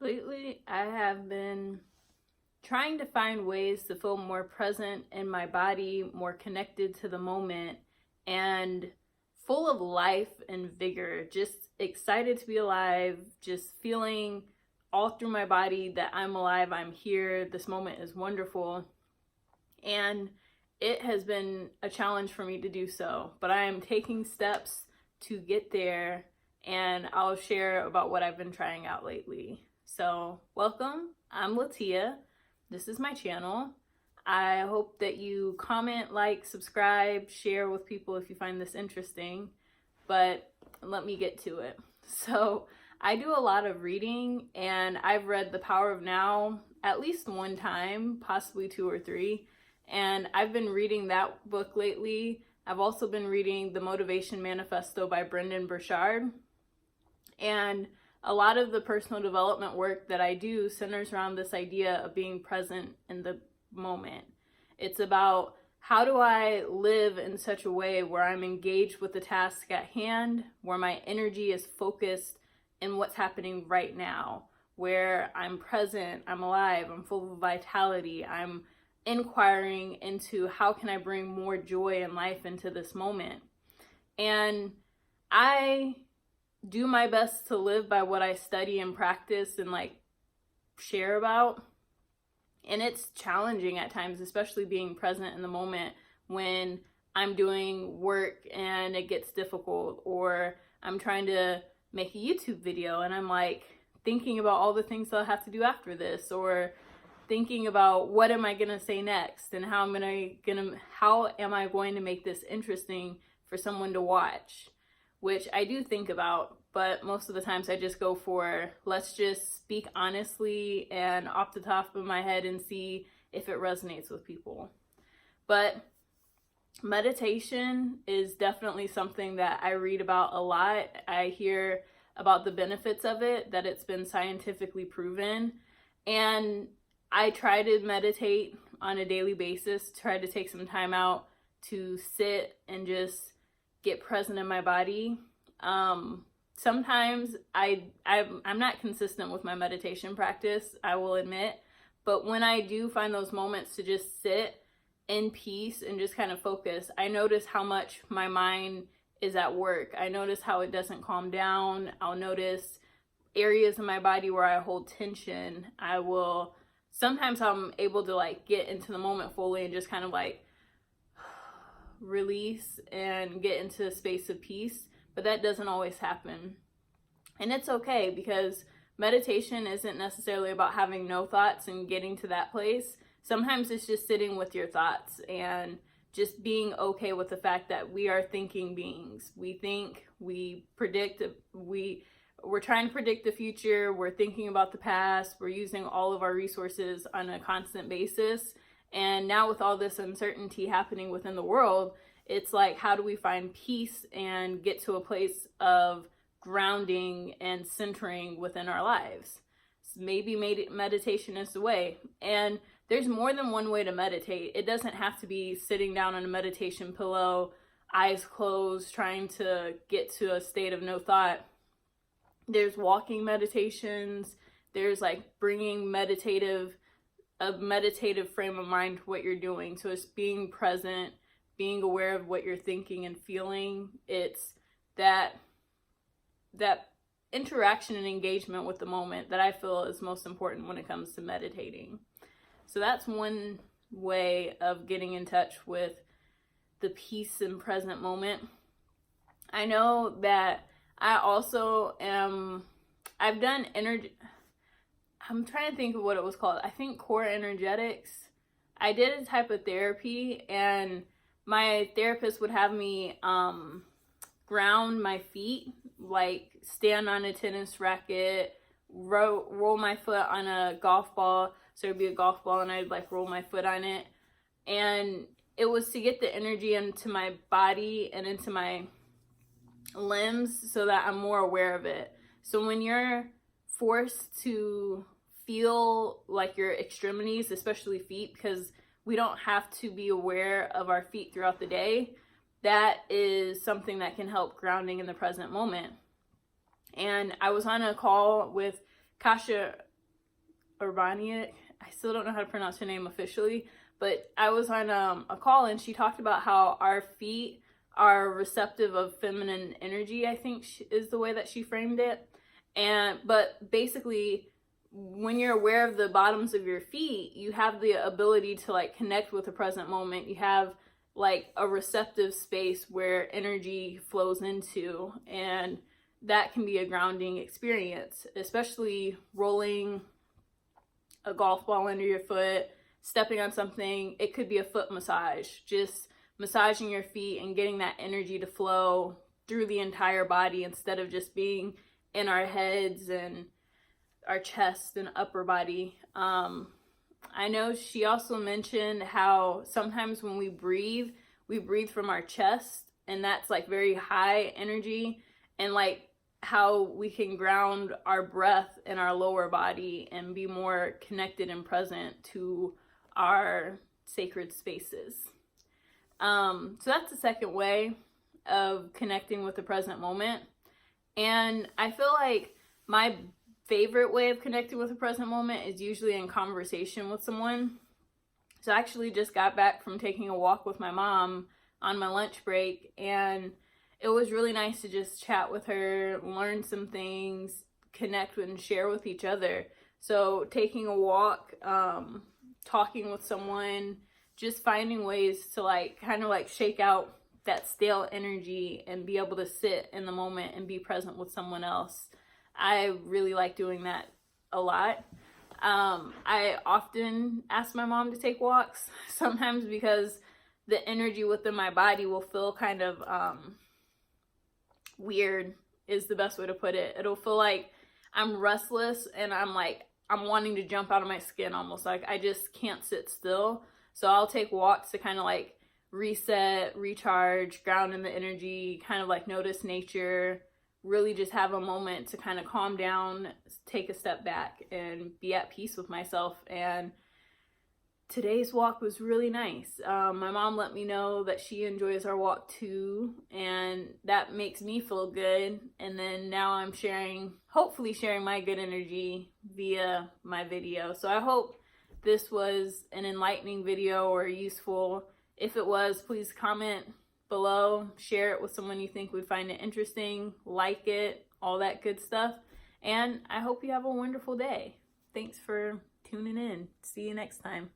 Lately, I have been trying to find ways to feel more present in my body, more connected to the moment, and full of life and vigor. Just excited to be alive, just feeling all through my body that I'm alive, I'm here, this moment is wonderful. And it has been a challenge for me to do so, but I am taking steps to get there, and I'll share about what I've been trying out lately. So, welcome. I'm Latia. This is my channel. I hope that you comment, like, subscribe, share with people if you find this interesting, but let me get to it. So, I do a lot of reading, and I've read The Power of Now at least one time, possibly two or three, and I've been reading that book lately. I've also been reading The Motivation Manifesto by Brendon Burchard, and a lot of the personal development work that I do centers around this idea of being present in the moment. It's about, how do I live in such a way where I'm engaged with the task at hand, where my energy is focused in what's happening right now, where I'm present, I'm alive, I'm full of vitality, I'm inquiring into how can I bring more joy and life into this moment. And I do my best to live by what I study and practice and share about. And it's challenging at times, especially being present in the moment when I'm doing work and it gets difficult, or I'm trying to make a YouTube video and I'm thinking about all the things I'll have to do after this, or thinking about what am I gonna say next and how am I going to make this interesting for someone to watch, which I do think about, but most of the times I just go for, let's just speak honestly and off the top of my head and see if it resonates with people. But meditation is definitely something that I read about a lot. I hear about the benefits of it, that it's been scientifically proven, and I try to meditate on a daily basis, try to take some time out to sit and just get present in my body. Sometimes I'm not consistent with my meditation practice, I will admit, but when I do find those moments to just sit in peace and just kind of focus, I notice how much my mind is at work. I notice how it doesn't calm down. I'll notice areas in my body where I hold tension. Sometimes I'm able to get into the moment fully and just kind of release and get into a space of peace, but that doesn't always happen. And it's okay, because meditation isn't necessarily about having no thoughts and getting to that place. Sometimes it's just sitting with your thoughts and just being okay with the fact that we are thinking beings. We think, we predict, we're trying to predict the future, we're thinking about the past, we're using all of our resources on a constant basis. And now with all this uncertainty happening within the world, it's how do we find peace and get to a place of grounding and centering within our lives? Maybe meditation is the way. And there's more than one way to meditate. It doesn't have to be sitting down on a meditation pillow, eyes closed, trying to get to a state of no thought. There's walking meditations. There's bringing a meditative frame of mind to what you're doing. So it's being present, being aware of what you're thinking and feeling. It's that interaction and engagement with the moment that I feel is most important when it comes to meditating. So that's one way of getting in touch with the peace and present moment. I know that I also I've done I'm trying to think of what it was called. I think core energetics. I did a type of therapy, and my therapist would have me ground my feet, stand on a tennis racket, roll my foot on a golf ball. So it'd be a golf ball and I'd roll my foot on it. And it was to get the energy into my body and into my limbs so that I'm more aware of it. So when you're forced to feel your extremities, especially feet, because we don't have to be aware of our feet throughout the day, that is something that can help grounding in the present moment. And I was on a call with Kasia Urbaniack. I still don't know how to pronounce her name officially, but I was on a call and she talked about how our feet are receptive of feminine energy, I think is the way that she framed it. But basically, when you're aware of the bottoms of your feet, you have the ability to like connect with the present moment. You have like a receptive space where energy flows into, and that can be a grounding experience, especially rolling a golf ball under your foot, stepping on something. It could be a foot massage, just massaging your feet and getting that energy to flow through the entire body instead of just being in our heads and our chest and upper body. I know she also mentioned how sometimes when we breathe from our chest, and that's like very high energy, and like how we can ground our breath in our lower body and be more connected and present to our sacred spaces. So that's the second way of connecting with the present moment. And I feel like my favorite way of connecting with the present moment is usually in conversation with someone. So I actually just got back from taking a walk with my mom on my lunch break, and it was really nice to just chat with her, learn some things, connect with and share with each other. So taking a walk, talking with someone, just finding ways to like kind of like shake out that stale energy and be able to sit in the moment and be present with someone else. I really like doing that a lot. I often ask my mom to take walks, sometimes because the energy within my body will feel kind of weird is the best way to put it. It'll feel like I'm restless and I'm wanting to jump out of my skin almost. Like I just can't sit still. So I'll take walks to kind of like reset, recharge, ground in the energy, kind of like notice nature, really just have a moment to kind of calm down, take a step back and be at peace with myself. And today's walk was really nice. My mom let me know that she enjoys our walk too, and that makes me feel good. And then now I'm hopefully sharing my good energy via my video. So I hope this was an enlightening video or useful. If it was, please comment below, share it with someone you think would find it interesting, like it, all that good stuff. And I hope you have a wonderful day. Thanks for tuning in. See you next time.